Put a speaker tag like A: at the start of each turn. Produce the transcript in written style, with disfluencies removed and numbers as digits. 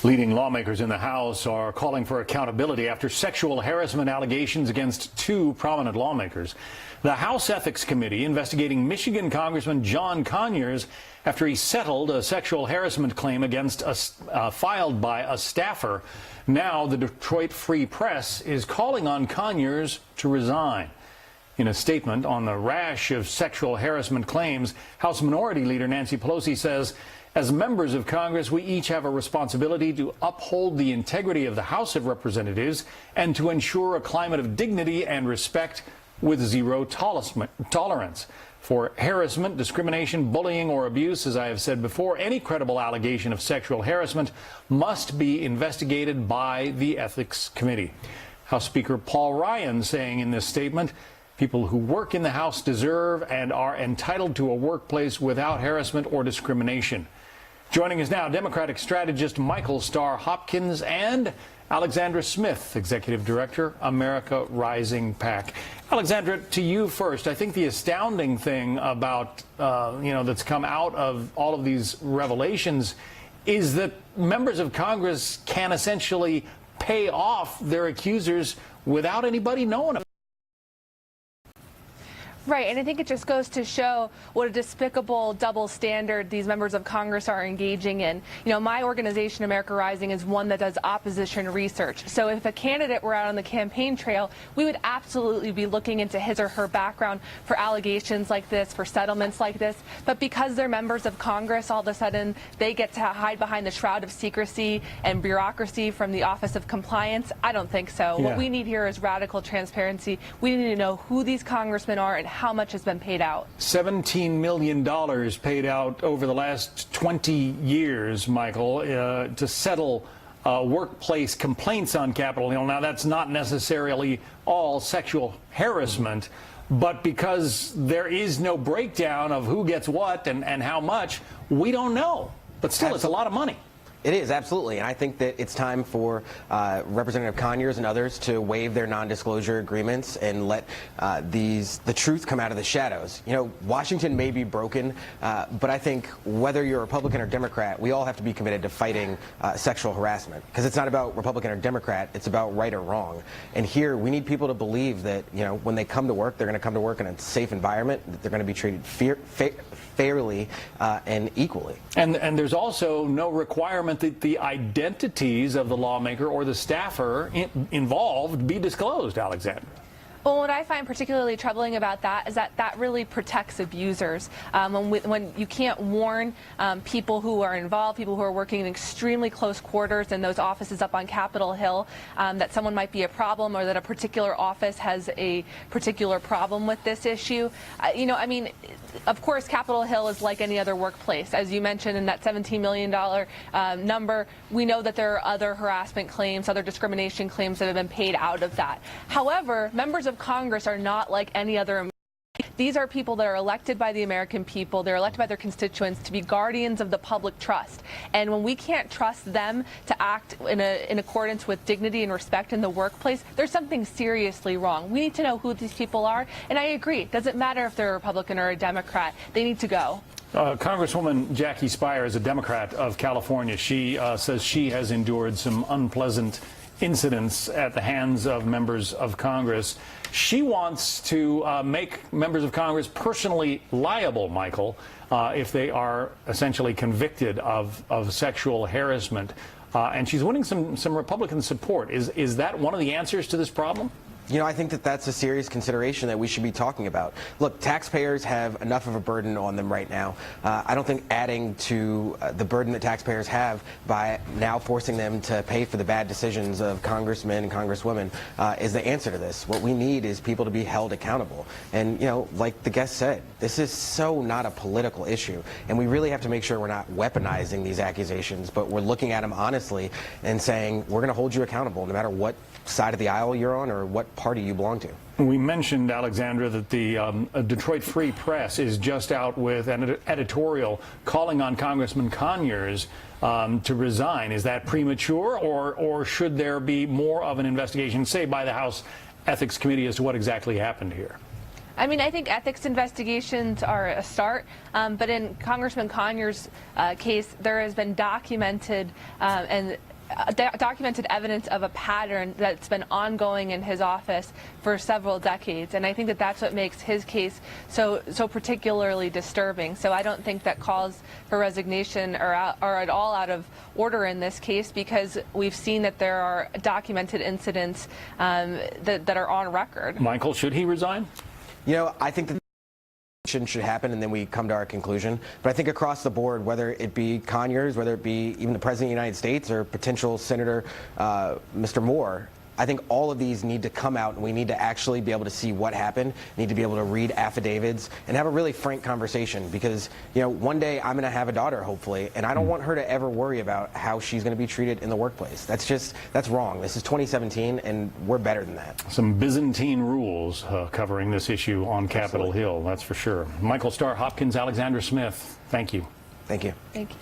A: Leading lawmakers in the House are calling for accountability after sexual harassment allegations against two prominent lawmakers. The House Ethics Committee investigating Michigan Congressman John Conyers after he settled a sexual harassment claim against filed by a staffer. Now the Detroit Free Press is calling on Conyers to resign. In a statement on the rash of sexual harassment claims, House Minority Leader Nancy Pelosi says, as members of Congress, we each have a responsibility to uphold the integrity of the House of Representatives and to ensure a climate of dignity and respect with zero tolerance. For harassment, discrimination, bullying, or abuse, as I have said before, any credible allegation of sexual harassment must be investigated by the Ethics Committee. House Speaker Paul Ryan saying in this statement, people who work in the House deserve and are entitled to a workplace without harassment or discrimination. Joining us now, Democratic strategist Michael Starr Hopkins and Alexandra Smith, Executive Director, America Rising PAC. Alexandra, to you first. I think the astounding thing about, that's come out of all of these revelations is that members of Congress can essentially pay off their accusers without anybody knowing about it.
B: Right, and I think it just goes to show what a despicable double standard these members of Congress are engaging in. You know, my organization, America Rising, is one that does opposition research. So if a candidate were out on the campaign trail, we would absolutely be looking into his or her background for allegations like this, for settlements like this. But because they're members of Congress, all of a sudden they get to hide behind the shroud of secrecy and bureaucracy from the Office of Compliance. I don't think so.
A: Yeah.
B: What we need here is radical transparency. We need to know who these congressmen are and how much has been paid out.
A: $17 million paid out over the last 20 years, Michael, to settle workplace complaints on Capitol Hill. Now, that's not necessarily all sexual harassment, but because there is no breakdown of who gets what and how much, we don't know. But still, it's a lot of money.
C: It is, absolutely. And I think that it's time for Representative Conyers and others to waive their non-disclosure agreements and let the truth come out of the shadows. You know, Washington may be broken, but I think whether you're a Republican or Democrat, we all have to be committed to fighting sexual harassment. Because it's not about Republican or Democrat, it's about right or wrong. And here, we need people to believe that, you know, when they come to work, they're going to come to work in a safe environment, that they're going to be treated fairly and equally.
A: And there's also no requirement that the identities of the lawmaker or the staffer involved be disclosed, Alexandra.
B: Well, what I find particularly troubling about that is that that really protects abusers. When you can't warn people who are involved, people who are working in extremely close quarters in those offices up on Capitol Hill, that someone might be a problem or that a particular office has a particular problem with this issue. Of course, Capitol Hill is like any other workplace. As you mentioned in that $17 million number, we know that there are other harassment claims, other discrimination claims that have been paid out of that. However, members of Congress are not like any other. These are people that are elected by the American people. They're elected by their constituents to be guardians of the public trust. And when we can't trust them to act in accordance with dignity and respect in the workplace, there's something seriously wrong. We need to know who these people are. And I agree. It doesn't matter if they're a Republican or a Democrat. They need to go.
A: Congresswoman Jackie Speier is a Democrat of California. She says she has endured some unpleasant incidents at the hands of members of Congress. She wants to make members of Congress personally liable, Michael, if they are essentially convicted of sexual harassment. And she's winning some Republican support. Is that one of the answers to this problem?
C: You know, I think that that's a serious consideration that we should be talking about. Look, taxpayers have enough of a burden on them right now. I don't think adding to the burden that taxpayers have by now forcing them to pay for the bad decisions of congressmen and congresswomen is the answer to this. What we need is people to be held accountable. And, you know, like the guest said, this is so not a political issue. And we really have to make sure we're not weaponizing these accusations, but we're looking at them honestly and saying, we're going to hold you accountable no matter what side of the aisle you're on or what party you belong to.
A: We mentioned, Alexandra, that the Detroit Free Press is just out with an editorial calling on Congressman Conyers to resign. Is that premature, or should there be more of an investigation, say, by the House Ethics Committee as to what exactly happened here?
B: I mean, I think ethics investigations are a start, but in Congressman Conyers' case, there has been documented documented evidence of a pattern that's been ongoing in his office for several decades, and I think that that's what makes his case so particularly disturbing. So I don't think that calls for resignation are at all out of order in this case, because we've seen that there are documented incidents that are on record.
A: Michael, should he resign?
C: You know, I think that should happen, and then we come to our conclusion. But I think across the board, whether it be Conyers, whether it be even the President of the United States or potential Senator Mr. Moore, I think all of these need to come out, and we need to actually be able to see what happened, need to be able to read affidavits and have a really frank conversation, because, you know, one day I'm going to have a daughter, hopefully, and I don't want her to ever worry about how she's going to be treated in the workplace. That's wrong. This is 2017, and we're better than that.
A: Some Byzantine rules covering this issue on Capitol Hill, that's for sure. Michael Starr, Hopkins, Alexandra Smith, thank you.
C: Thank you.
B: Thank you.